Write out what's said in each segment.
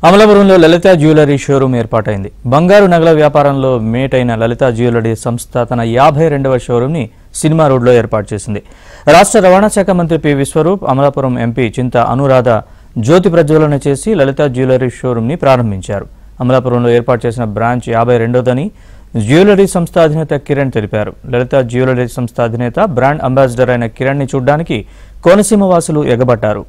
అమలాపురంలో లలిత jewellery showroom ఏర్పాటైంది. బంగారు నగల వ్యాపారంలో మేటైన లలిత జ్యువెలరీ సంస్థ తన 52వ షోరూంని సినిమా రోడ్లో ఏర్పాటు చేసింది. రాష్ట్ర రవాణా శాఖ మంత్రి పి విశ్వరూప్, అమలాపురం ఎంపీ చింత అనురాధ జ్యోతి ప్రజ్వలన చేసి లలిత జ్యువెలరీ షోరూంని ప్రారంభించారు. అమలాపురంలో ఏర్పాటు చేసిన బ్రాంచ్ 52దని జ్యువెలరీ సంస్థ అధినేత కిరణ్ తెలిపారు. లలిత జ్యువెలరీ సంస్థ అధినేత, బ్రాండ్ అంబాసిడర్ అయిన కిరణ్ ని చూడ్డానికి కోనసీమ వాసులు ఎగబడ్డారు.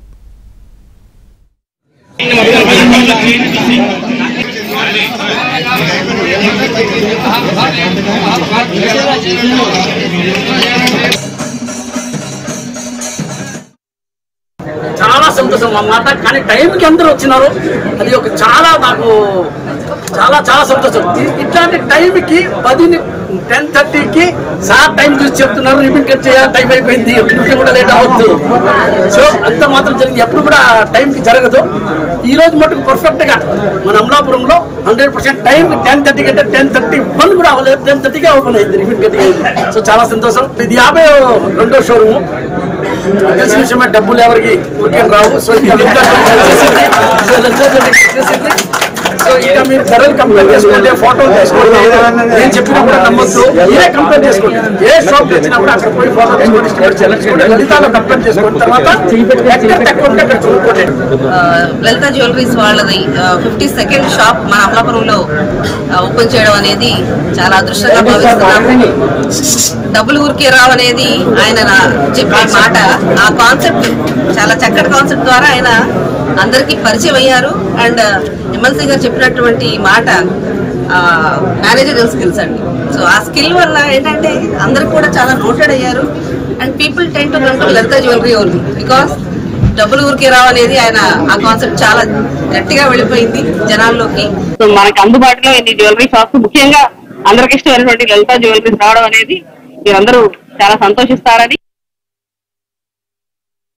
చాలా సంతోషం అన్నమాట. కానీ టైంకి అందరూ వచ్చినారు, అది ఒక చాలా నాకు చాలా చాలా సంతోషం. ఇట్లాంటి టైంకి 10:30కి సార్ టైం చూసి చెప్తున్నారు, రిపీట్ కట్ చేయాలి, టైం అయిపోయింది, రిపీట్ కూడా లేట్ అవ్వద్దు. సో అంత మాత్రం జరిగింది, ఎప్పుడు కూడా టైంకి జరగదు. ఈ రోజు మటుకు పర్ఫెక్ట్ గా మన అమలాపురంలో 100% టైంకి 10:30 కంటే 10:31 కూడా అవ్వలేదు, 10:30కే ఓపెన్ అయింది, రిపీట్ కట్ అయింది. సో చాలా సంతోషం. ఇది 52వ షోరూము. తెలిసిన విషయమే, డబ్బులు ఎవరికి ఊరికే రావు. సో సో ఇక మీరు ధరలు కంపేర్ చేసుకోండి, ఫోటోలు తీసుకోండి, నేను చెప్పినా కూడా నమ్మొద్దు. ఏ కంపేర్ చేసుకోండి, ఏ షాప్ వచ్చినప్పుడు అక్కడ పోయి ఫోటో తీసుకోండి, లలితాలో కంపేర్ చేసుకోండి. తర్వాత లలిత జ్యువెలరీస్ వాళ్ళది 52nd షాప్ మన అమలాపురంలో ఓపెన్ చేయడం అనేది చాలా అదృష్టంగా భావిస్తున్నాము. డబ్బులు ఊరికే రావు అనేది ఆయన చెప్పిన మాట, ఆ కాన్సెప్ట్ చాలా చక్కటి కాన్సెప్ట్ ద్వారా ఆయన అందరికీ పరిచయం అయ్యారు. అండ్ ఎమ్మెల్సీ గారు చెప్పినటువంటి మాట మేనేజరియల్ స్కిల్స్ అండి. సో ఆ స్కిల్ వల్ల ఏంటంటే అందరికి కూడా చాలా నోటెడ్ అయ్యారు. And people ten to come to Lalitha jewellery only because డబ్బులు ఊరికే రావనేది ఆయన ఆ కాన్సెప్ట్ చాలా గట్టిగా వెళ్ళిపోయింది జనాల్లోకి. సో మనకి అందుబాటులో ఇన్ని జ్యువెలరీ షాప్స్, ముఖ్యంగా అందరికి ఇష్టమైనటువంటి లలిత జ్యువెలరీస్ రావడం అనేది మీరందరూ చాలా సంతోషిస్తారని